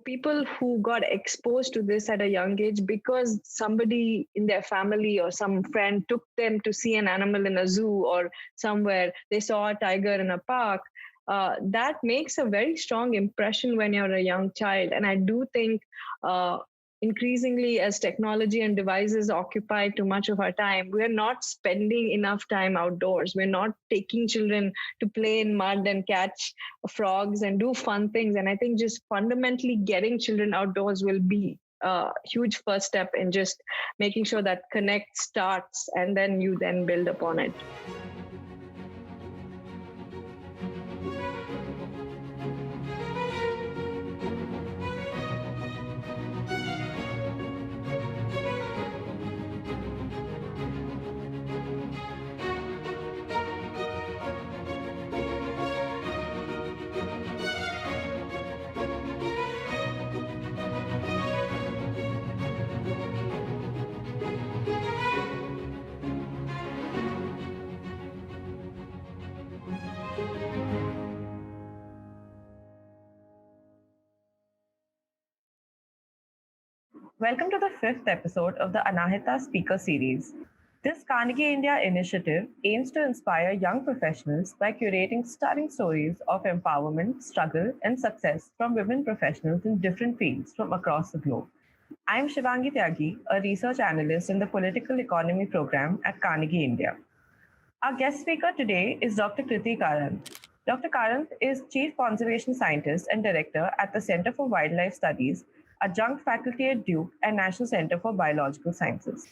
People who got exposed to this at a young age because somebody in their family or some friend took them to see an animal in a zoo or somewhere, they saw a tiger in a park, that makes a very strong impression when you're a young child. And I do think increasingly, as technology and devices occupy too much of our time, we're not spending enough time outdoors. We're not taking children to play in mud and catch frogs and do fun things. And I think just fundamentally getting children outdoors will be a huge first step in just making sure that connect starts and then you then build upon it. Welcome to the 5th episode of the Anahita Speaker Series. This Carnegie India initiative aims to inspire young professionals by curating stunning stories of empowerment, struggle, and success from women professionals in different fields from across the globe. I'm Shivangi Tyagi, a research analyst in the Political Economy program at Carnegie India. Our guest speaker today is Dr. Krithi Karanth. Dr. Karanth is Chief Conservation Scientist and Director at the Center for Wildlife Studies, adjunct faculty at Duke and National Center for Biological Sciences.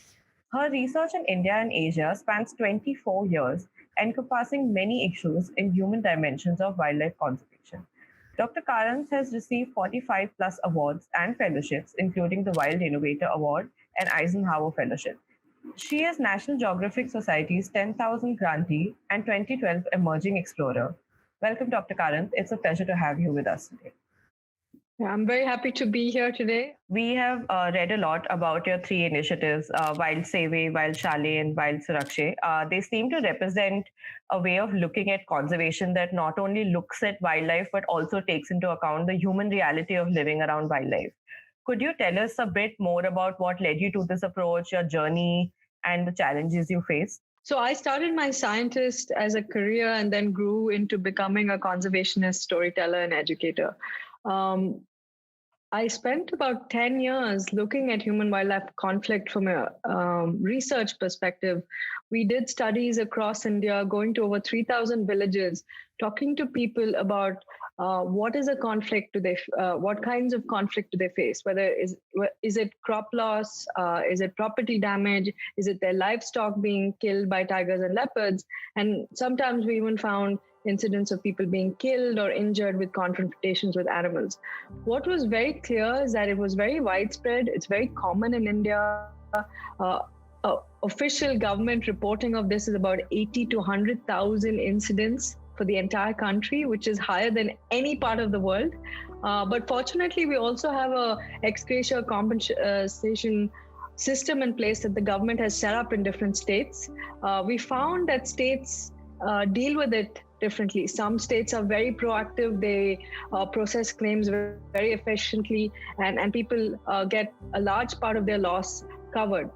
Her research in India and Asia spans 24 years, encompassing many issues in human dimensions of wildlife conservation. Dr. Karanth has received 45 plus awards and fellowships, including the Wild Innovator Award and Eisenhower Fellowship. She is National Geographic Society's 10,000 grantee and 2012 Emerging Explorer. Welcome, Dr. Karanth. It's a pleasure to have you with us today. I'm very happy to be here today. We have read a lot about your 3 initiatives, Wild Seve, Wild Shaale, and Wild Surakshe. They seem to represent a way of looking at conservation that not only looks at wildlife, but also takes into account the human reality of living around wildlife. Could you tell us a bit more about what led you to this approach, your journey, and the challenges you faced? So I started my scientist as a career and then grew into becoming a conservationist, storyteller, and educator. I spent about 10 years looking at human-wildlife conflict from a research perspective. We did studies across India, going to over 3,000 villages, talking to people about what is a conflict what kinds of conflict do they face? Whether is it crop loss? Is it property damage? Is it their livestock being killed by tigers and leopards? And sometimes we even found incidents of people being killed or injured with confrontations with animals. What was very clear is that it was very widespread. It's very common in India. Official government reporting of this is about 80 to 100,000 incidents for the entire country, which is higher than any part of the world. But fortunately, we also have a ex gratia compensation system in place that the government has set up in different states. We found that states deal with it differently. Some states are very proactive. They process claims very efficiently, and people get a large part of their loss covered.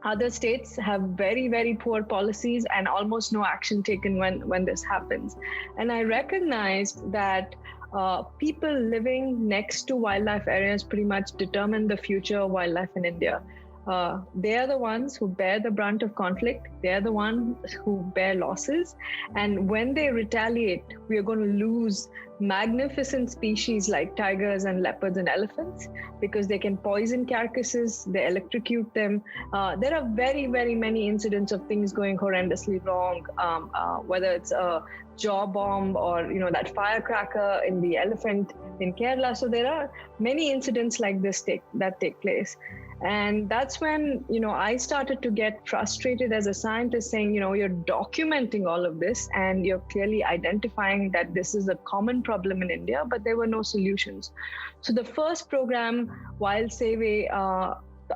Other states have very, very poor policies and almost no action taken when this happens. And I recognized that people living next to wildlife areas pretty much determine the future of wildlife in India. They are the ones who bear the brunt of conflict. They're the ones who bear losses. And when they retaliate, we are going to lose magnificent species like tigers and leopards and elephants because they can poison carcasses, they electrocute them. There are very, very many incidents of things going horrendously wrong, whether it's a jaw bomb or that firecracker in the elephant in Kerala. So there are many incidents like this that take place. And that's when, I started to get frustrated as a scientist saying, you're documenting all of this and you're clearly identifying that this is a common problem in India, but there were no solutions. So the first program, Wild Seve,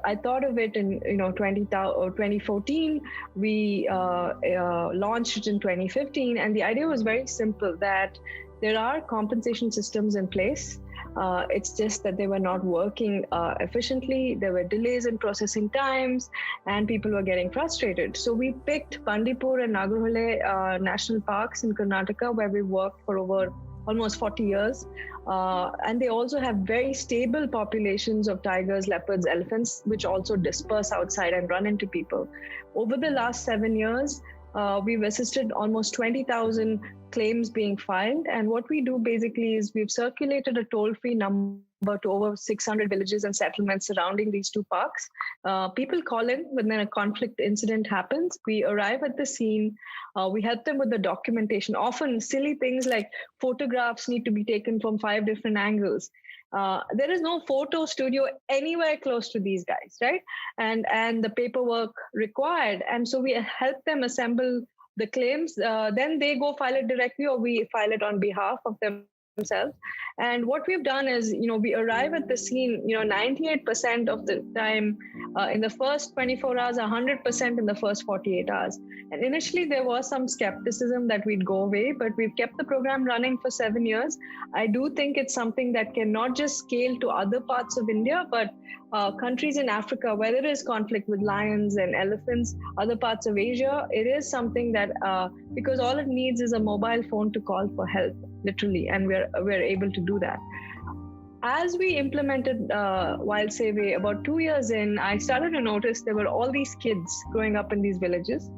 I thought of it in 2014. We launched it in 2015, and the idea was very simple: that There are compensation systems in place. It's just that they were not working efficiently. There were delays in processing times, and people were getting frustrated. So we picked Bandipur and Nagarhole national parks in Karnataka, where we worked for over almost 40 years. And they also have very stable populations of tigers, leopards, elephants, which also disperse outside and run into people. Over the last 7 years, we've assisted almost 20,000 claims being filed. And what we do basically is we've circulated a toll-free number to over 600 villages and settlements surrounding these two parks. People call in when a conflict incident happens. We arrive at the scene. We help them with the documentation. Often silly things like photographs need to be taken from 5 different angles. There is no photo studio anywhere close to these guys, right? And the paperwork required. And so we help them assemble the claims. Then they go file it directly, or we file it on behalf of themselves. And what we've done is, we arrive at the scene, 98% of the time in the first 24 hours, 100% in the first 48 hours. And initially there was some skepticism that we'd go away, but we've kept the program running for 7 years. I do think it's something that can not just scale to other parts of India, but countries in Africa where there is conflict with lions and elephants, other parts of Asia. It is something that, because all it needs is a mobile phone to call for help, literally, and we're able to do that. As we implemented Wild Seve about 2 years in, I started to notice there were all these kids growing up in these villages.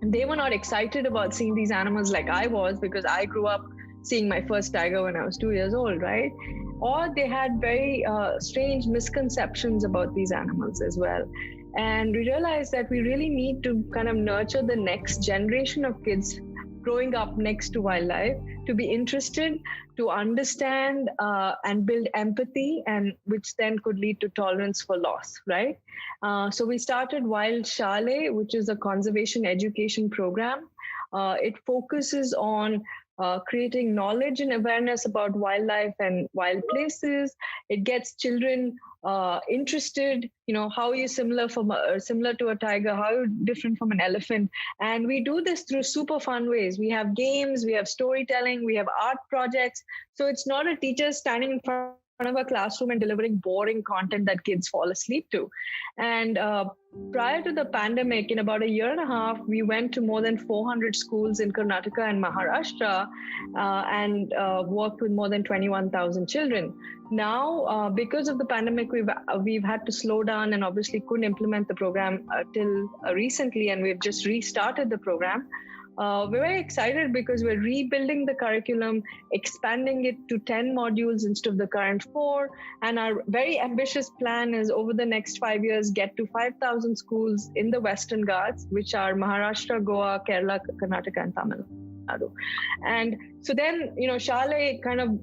And they were not excited about seeing these animals like I was, because I grew up seeing my first tiger when I was 2 years old, right? Or they had very strange misconceptions about these animals as well. And we realized that we really need to kind of nurture the next generation of kids growing up next to wildlife to be interested, to understand and build empathy, and which then could lead to tolerance for loss, right? So we started Wild Shaale, which is a conservation education program. It focuses on creating knowledge and awareness about wildlife and wild places. It gets children interested, how are you similar to a tiger, how are you different from an elephant. And we do this through super fun ways. We have games, we have storytelling, we have art projects. So it's not a teacher standing in front of a classroom and delivering boring content that kids fall asleep to. And prior to the pandemic, in about a year and a half, we went to more than 400 schools in Karnataka and Maharashtra and worked with more than 21,000 children. Now, because of the pandemic, we've had to slow down and obviously couldn't implement the program till recently, and we've just restarted the program. We're very excited because we're rebuilding the curriculum, expanding it to 10 modules instead of the current 4. And our very ambitious plan is over the next 5 years, get to 5,000 schools in the Western Ghats, which are Maharashtra, Goa, Kerala, Karnataka, and Tamil Nadu. And so then, Shaale kind of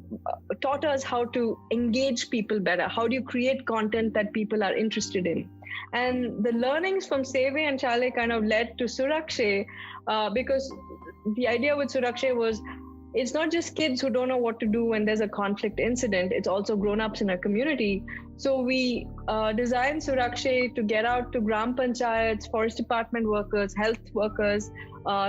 taught us how to engage people better. How do you create content that people are interested in? And the learnings from Seve and Shaale kind of led to Surakshe, because the idea with Surakshe was it's not just kids who don't know what to do when there's a conflict incident, it's also grown-ups in a community. So we designed Surakshe to get out to Gram Panchayats, forest department workers, health workers,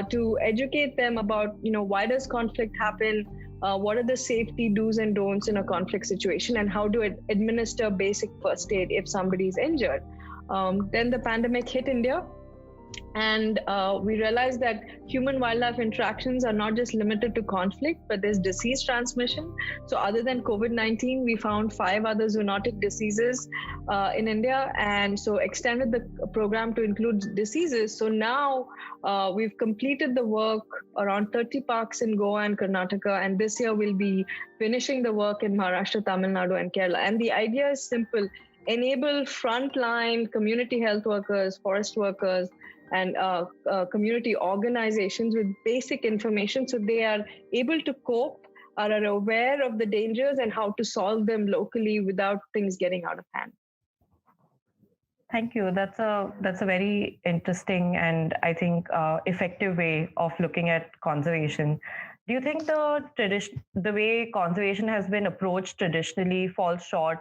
to educate them about, why does conflict happen? What are the safety do's and don'ts in a conflict situation, and how to administer basic first aid if somebody's injured. Then the pandemic hit India, and we realized that human-wildlife interactions are not just limited to conflict, but there's disease transmission. So other than COVID-19, we found 5 other zoonotic diseases in India, and so extended the program to include diseases. So now we've completed the work around 30 parks in Goa and Karnataka, and this year we'll be finishing the work in Maharashtra, Tamil Nadu, and Kerala. And the idea is simple: enable frontline community health workers, forest workers, and community organizations with basic information so they are able to cope, are aware of the dangers and how to solve them locally without things getting out of hand. Thank you. That's a very interesting and I think effective way of looking at conservation. Do you think the way conservation has been approached traditionally falls short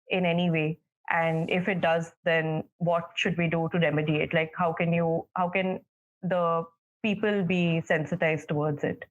in any way? And if it does, then what should we do to remediate? Like, how can the people be sensitized towards it?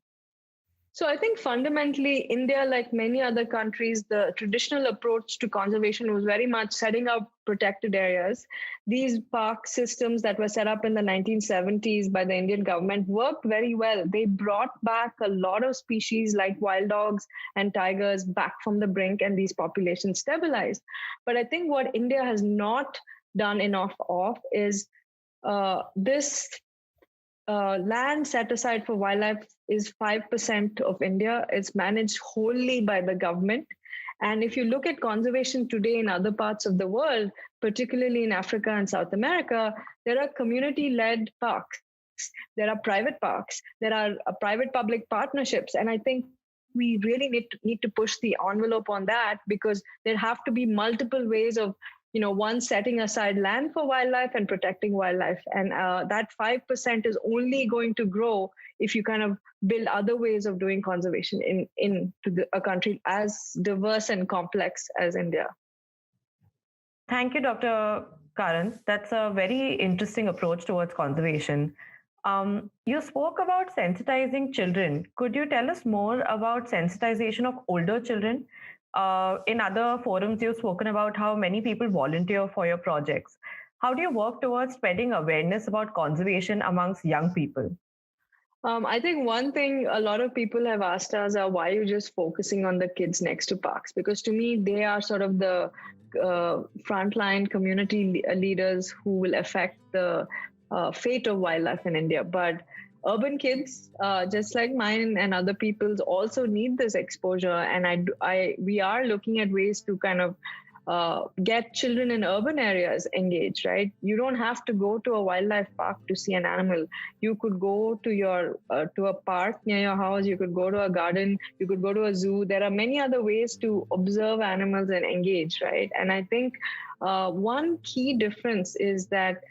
So I think fundamentally, India, like many other countries, the traditional approach to conservation was very much setting up protected areas. These park systems that were set up in the 1970s by the Indian government worked very well. They brought back a lot of species like wild dogs and tigers back from the brink, and these populations stabilized. But I think what India has not done enough of is this land set aside for wildlife is 5% of India. It's managed wholly by the government. And if you look at conservation today in other parts of the world, particularly in Africa and South America, there are community led parks, there are private parks, there are private public partnerships. And I think we really need to push the envelope on that, because there have to be multiple ways of one, setting aside land for wildlife and protecting wildlife. And that 5% is only going to grow if you kind of build other ways of doing conservation in a country as diverse and complex as India. Thank you, Dr. Karanth. That's a very interesting approach towards conservation. You spoke about sensitizing children. Could you tell us more about sensitization of older children? In other forums, you've spoken about how many people volunteer for your projects. How do you work towards spreading awareness about conservation amongst young people? I think one thing a lot of people have asked us are, why are you just focusing on the kids next to parks? Because to me, they are sort of the frontline community leaders who will affect the fate of wildlife in India. But urban kids, just like mine and other people's, also need this exposure. And we are looking at ways to kind of get children in urban areas engaged, right? You don't have to go to a wildlife park to see an animal. You could go to a park near your house. You could go to a garden. You could go to a zoo. There are many other ways to observe animals and engage, right? And I think one key difference is that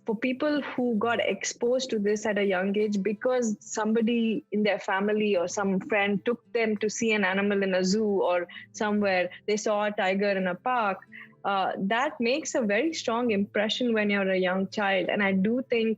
for people who got exposed to this at a young age because somebody in their family or some friend took them to see an animal in a zoo or somewhere, they saw a tiger in a park, that makes a very strong impression when you're a young child. And I do think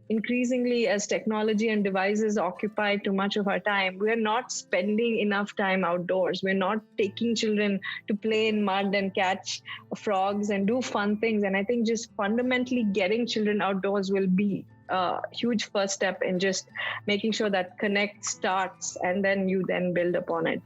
increasingly, as technology and devices occupy too much of our time, we're not spending enough time outdoors. We're not taking children to play in mud and catch frogs and do fun things. And I think just fundamentally getting children outdoors will be a huge first step in just making sure that connect starts, and then you then build upon it.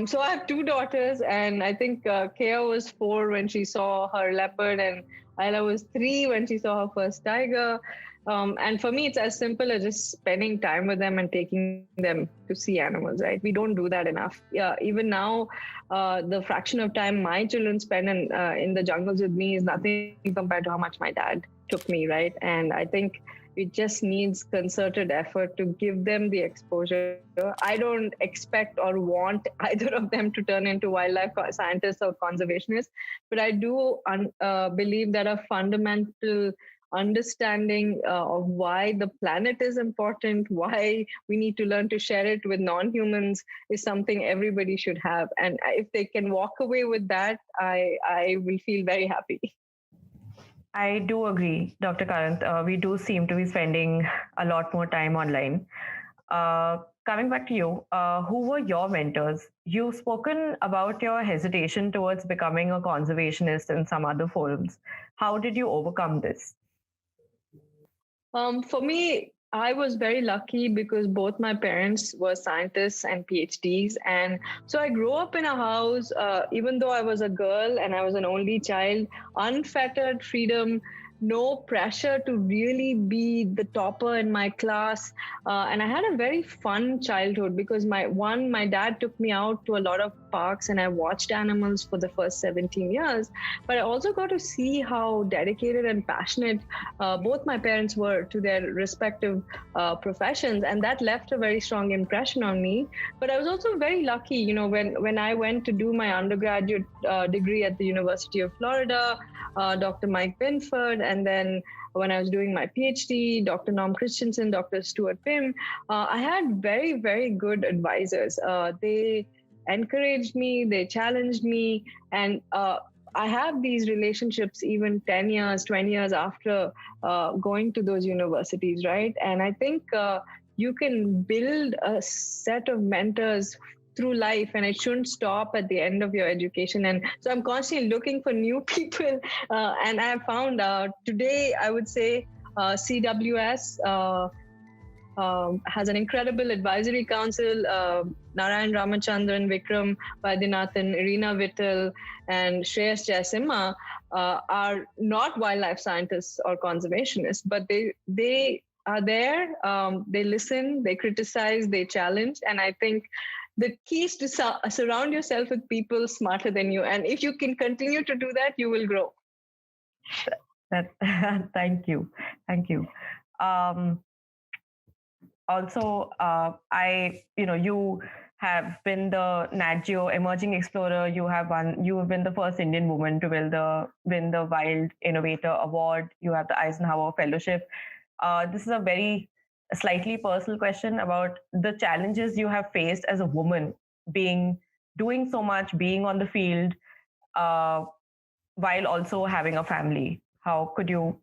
So I have two daughters, and I think Kea was 4 when she saw her leopard, and Ayla was 3 when she saw her first tiger. And for me, it's as simple as just spending time with them and taking them to see animals, right? We don't do that enough. Yeah, even now, the fraction of time my children spend in the jungles with me is nothing compared to how much my dad took me, right? And I think it just needs concerted effort to give them the exposure. I don't expect or want either of them to turn into wildlife scientists or conservationists, but I do believe that a fundamental understanding of why the planet is important, why we need to learn to share it with non-humans is something everybody should have. And if they can walk away with that, I will feel very happy. I do agree, Dr. Karanth. We do seem to be spending a lot more time online. Coming back to you, who were your mentors? You've spoken about your hesitation towards becoming a conservationist in some other forums. How did you overcome this? For me, I was very lucky because both my parents were scientists and PhDs. And so I grew up in a house, even though I was a girl and I was an only child, unfettered freedom, no pressure to really be the topper in my class. And I had a very fun childhood because my dad took me out to a lot of parks and I watched animals for the first 17 years. But I also got to see how dedicated and passionate both my parents were to their respective professions. And that left a very strong impression on me. But I was also very lucky, when I went to do my undergraduate degree at the University of Florida, Dr. Mike Binford, and then when I was doing my PhD, Dr. Norm Christensen, Dr. Stuart Pym, I had very, very good advisors. They encouraged me, they challenged me, and I have these relationships even 10 years, 20 years after going to those universities, right? And I think you can build a set of mentors through life, and it shouldn't stop at the end of your education. And so I'm constantly looking for new people, and I have found today, I would say, CWS has an incredible advisory council. Narayan Ramachandran, Vikram Vaidyanathan, Irina Vittal, and Shreyas Jayasimha are not wildlife scientists or conservationists, but they are there. They listen, they criticize, they challenge, and I think the key is to surround yourself with people smarter than you. And if you can continue to do that, you will grow. Thank you. Also, you have been the Nat Geo Emerging Explorer. You have been the first Indian woman to win the Wild Innovator Award. You have the Eisenhower Fellowship. This is a slightly personal question about the challenges you have faced as a woman, doing so much, being on the field, while also having a family. How could you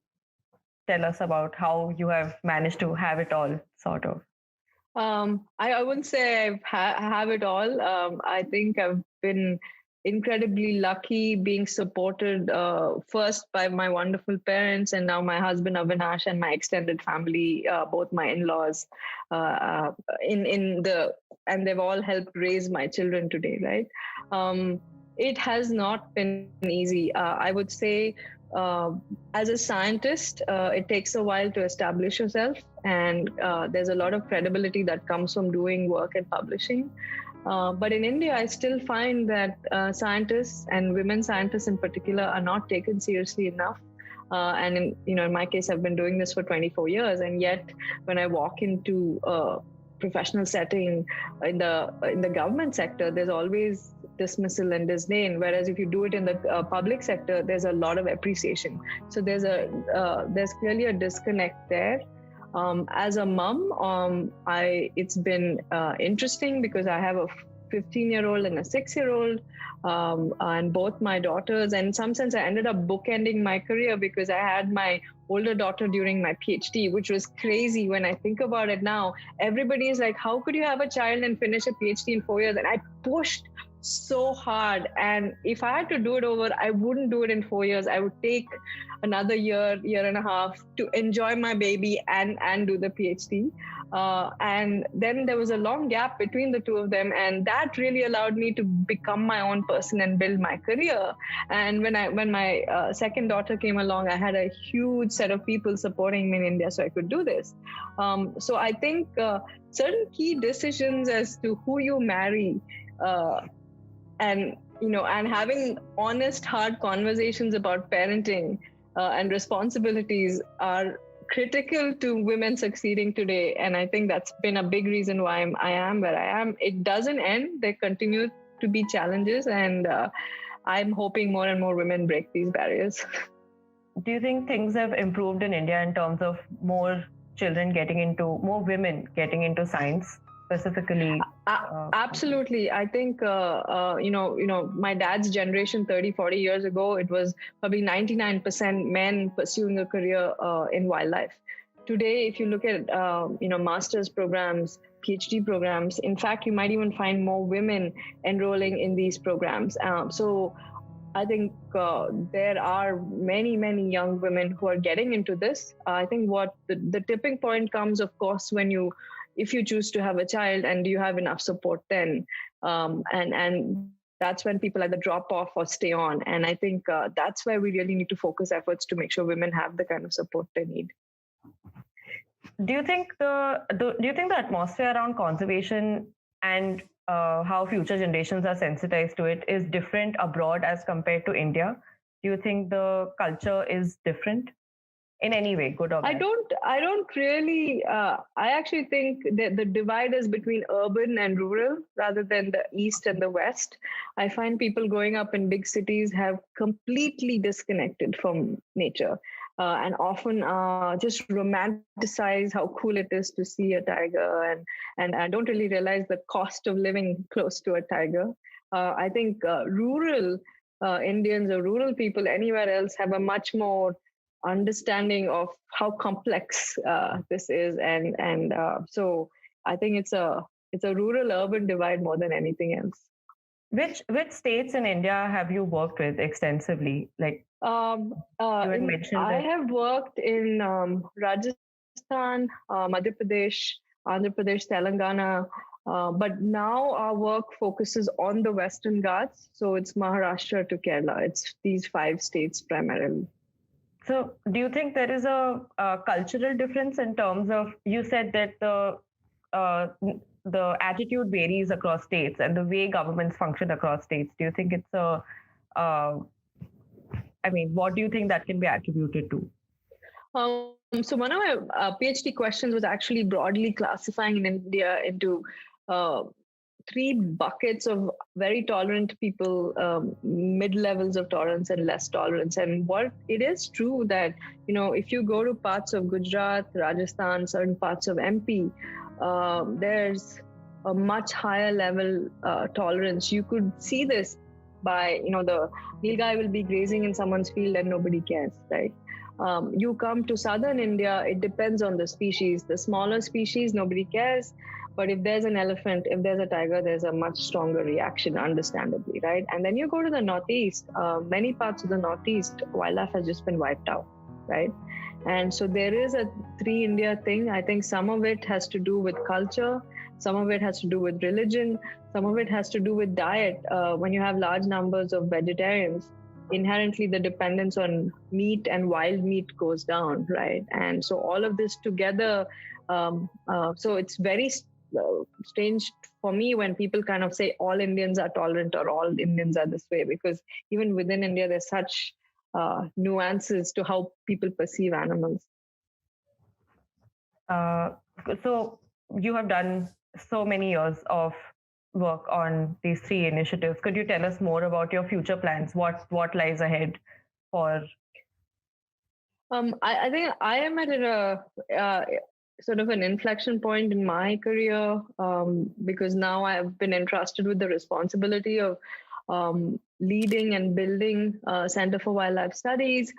tell us about how you have managed to have it all, sort of? I wouldn't say I have it all. I think I've been incredibly lucky being supported first by my wonderful parents, and now my husband Avinash and my extended family, both my in-laws, and they've all helped raise my children today, right? It has not been easy. I would say, as a scientist, it takes a while to establish yourself, and there's a lot of credibility that comes from doing work and publishing. But in India, I still find that scientists, and women scientists in particular, are not taken seriously enough. And in my case, I've been doing this for 24 years, and yet when I walk into a professional setting in the government sector, there's always dismissal and disdain. Whereas if you do it in the public sector, there's a lot of appreciation. So there's clearly a disconnect there. As a mom, it's been interesting because I have a 15-year-old and a 6-year-old, and both my daughters. And in some sense, I ended up bookending my career because I had my older daughter during my PhD, which was crazy when I think about it now. Everybody is like, how could you have a child and finish a PhD in 4 years? And I pushed so hard. And if I had to do it over, I wouldn't do it in 4 years. I would take another year and a half to enjoy my baby and do the PhD. And then there was a long gap between the two of them. And that really allowed me to become my own person and build my career. And when my second daughter came along, I had a huge set of people supporting me in India so I could do this. So I think certain key decisions as to who you marry, and having honest, hard conversations about parenting and responsibilities are critical to women succeeding today. And I think that's been a big reason why I am where I am. It doesn't end. There continue to be challenges, and I'm hoping more and more women break these barriers. Do you think things have improved in India in terms of more women getting into science? Specifically, absolutely. I think my dad's generation 30-40 years ago, it was probably 99% men pursuing a career in wildlife. Today, if you look at master's programs, PhD programs, in fact, you might even find more women enrolling in these programs. So I think there are many young women who are getting into this. I think what the tipping point comes, of course, if you choose to have a child and you have enough support then, and that's when people either drop off or stay on. And I think that's where we really need to focus efforts to make sure women have the kind of support they need. Do you think the atmosphere around conservation and how future generations are sensitized to it is different abroad as compared to India? Do you think the culture is different in any way, good or bad? I don't really. I actually think that the divide is between urban and rural rather than the east and the west. I find people growing up in big cities have completely disconnected from nature, and often just romanticize how cool it is to see a tiger, and I don't really realize the cost of living close to a tiger. I think rural Indians or rural people anywhere else have a much more understanding of how complex this is, and so I think it's a rural urban divide more than anything else. Which states in India have you worked with extensively? Like you had mentioned I that. have worked in Rajasthan, Madhya Pradesh, Andhra Pradesh, Telangana, but now our work focuses on the Western Ghats. So it's Maharashtra to Kerala. It's these 5 states primarily. So, do you think there is a cultural difference in terms of, you said that uh, the attitude varies across states and the way governments function across states? Do you think it's uh, I mean, what do you think that can be attributed to? So one of my PhD questions was actually broadly classifying in India into 3 buckets of very tolerant people, mid levels of tolerance and less tolerance. And what it is true that, if you go to parts of Gujarat, Rajasthan, certain parts of MP, there's a much higher level tolerance. You could see this by, the nilgai will be grazing in someone's field and nobody cares, right? You come to southern India, it depends on the species. The smaller species, nobody cares. But if there's an elephant, if there's a tiger, there's a much stronger reaction, understandably, right? And then you go to the Northeast, many parts of the Northeast, wildlife has just been wiped out, right? And so there is a 3 India thing. I think some of it has to do with culture, some of it has to do with religion, some of it has to do with diet. When you have large numbers of vegetarians, inherently the dependence on meat and wild meat goes down, right? And so all of this together, so it's very strange for me when people kind of say all Indians are tolerant or all Indians are this way, because even within India, there's such nuances to how people perceive animals. So you have done so many years of work on these 3 initiatives. Could you tell us more about your future plans? What lies ahead for? I think I am at a sort of an inflection point in my career, because now I've been entrusted with the responsibility of leading and building Center for Wildlife Studies.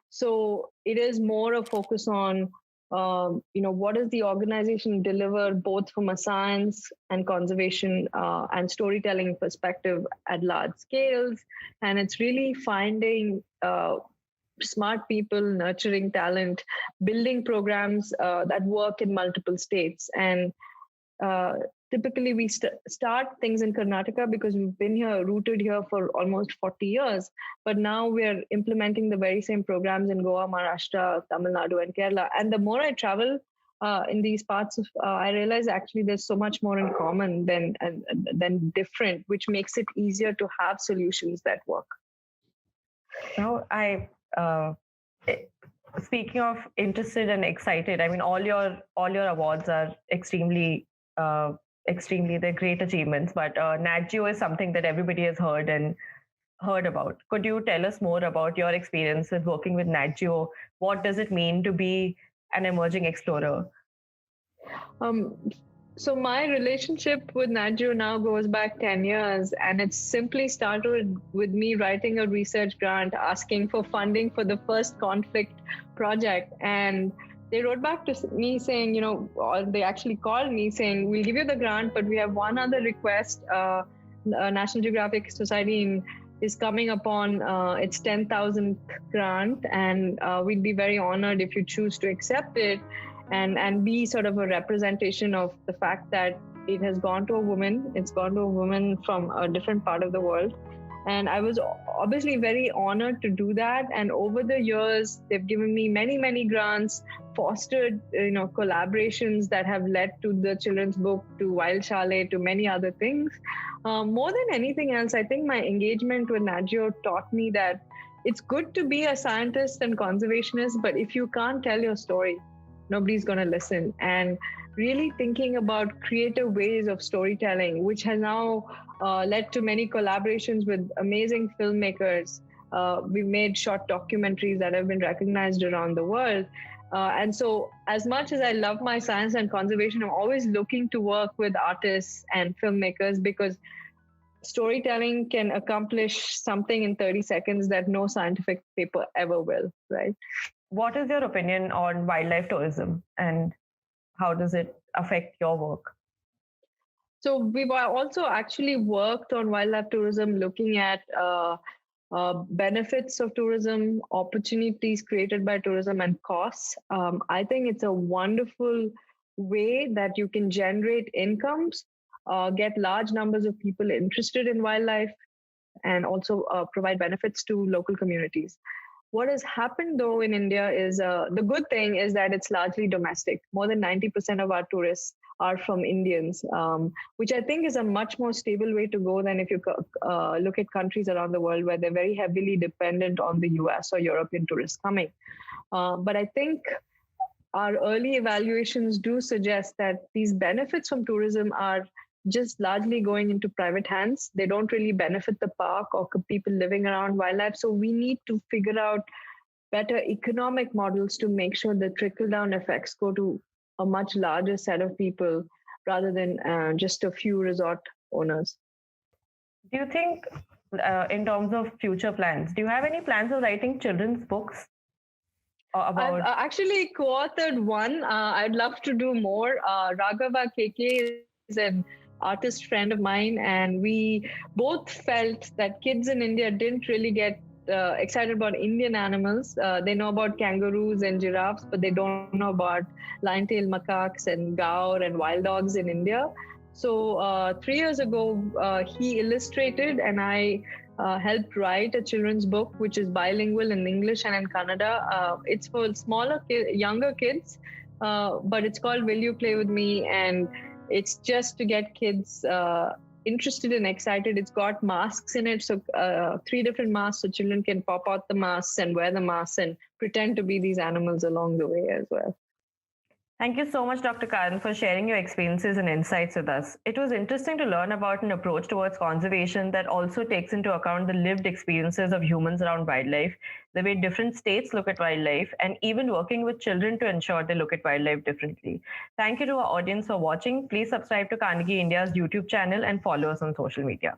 So it is more a focus on what does the organization deliver both from a science and conservation and storytelling perspective at large scales. And it's really finding smart people, nurturing talent, building programs that work in multiple states. And typically we start things in Karnataka because we've been rooted here for almost 40 years. But now we're implementing the very same programs in Goa, Maharashtra, Tamil Nadu, and Kerala. And the more I travel in these parts of, I realize actually there's so much more in common than different, which makes it easier to have solutions that work. Speaking of interested and excited, I mean, all your awards are extremely, they're great achievements. But Nat Geo is something that everybody has heard about. Could you tell us more about your experience with working with Nat Geo? What does it mean to be an emerging explorer? So my relationship with Nat Geo now goes back 10 years, and it simply started with me writing a research grant asking for funding for the first conflict project. And they wrote back to me saying, or they actually called me saying, we'll give you the grant, but we have one other request. National Geographic Society is coming upon its 10,000th grant, and we'd be very honored if you choose to accept it. And be sort of a representation of the fact that it has gone to a woman. It's gone to a woman from a different part of the world. And I was obviously very honored to do that. And over the years, they've given me many, many grants, fostered, collaborations that have led to the children's book, to Wild Shaale, to many other things. More than anything else, I think my engagement with Nat Geo taught me that it's good to be a scientist and conservationist, but if you can't tell your story, nobody's going to listen. And really thinking about creative ways of storytelling, which has now led to many collaborations with amazing filmmakers. We've made short documentaries that have been recognized around the world. And so as much as I love my science and conservation, I'm always looking to work with artists and filmmakers, because storytelling can accomplish something in 30 seconds that no scientific paper ever will, right? what is your opinion on wildlife tourism and how does it affect your work? So we've also actually worked on wildlife tourism, looking at benefits of tourism, opportunities created by tourism, and costs. I think it's a wonderful way that you can generate incomes, get large numbers of people interested in wildlife, and also provide benefits to local communities. What has happened though in India is the good thing is that it's largely domestic. More than 90% of our tourists are from Indians, which I think is a much more stable way to go than if you look at countries around the world where they're very heavily dependent on the US or European tourists coming. But I think our early evaluations do suggest that these benefits from tourism are just largely going into private hands. They don't really benefit the park or people living around wildlife. So we need to figure out better economic models to make sure the trickle-down effects go to a much larger set of people rather than just a few resort owners. Do you think, in terms of future plans, do you have any plans of writing children's books? I've actually co-authored one. I'd love to do more. Raghava KK is an artist friend of mine, and we both felt that kids in India didn't really get excited about Indian animals. They know about kangaroos and giraffes, but they don't know about lion-tailed macaques and gaur and wild dogs in India. So 3 years ago, he illustrated and I helped write a children's book, which is bilingual in English and in Kannada. It's for younger kids, but it's called Will You Play With Me? And it's just to get kids interested and excited. It's got masks in it. So 3 different masks, so children can pop out the masks and wear the masks and pretend to be these animals along the way as well. Thank you so much, Dr. Karanth, for sharing your experiences and insights with us. It was interesting to learn about an approach towards conservation that also takes into account the lived experiences of humans around wildlife, the way different states look at wildlife, and even working with children to ensure they look at wildlife differently. Thank you to our audience for watching. Please subscribe to Carnegie India's YouTube channel and follow us on social media.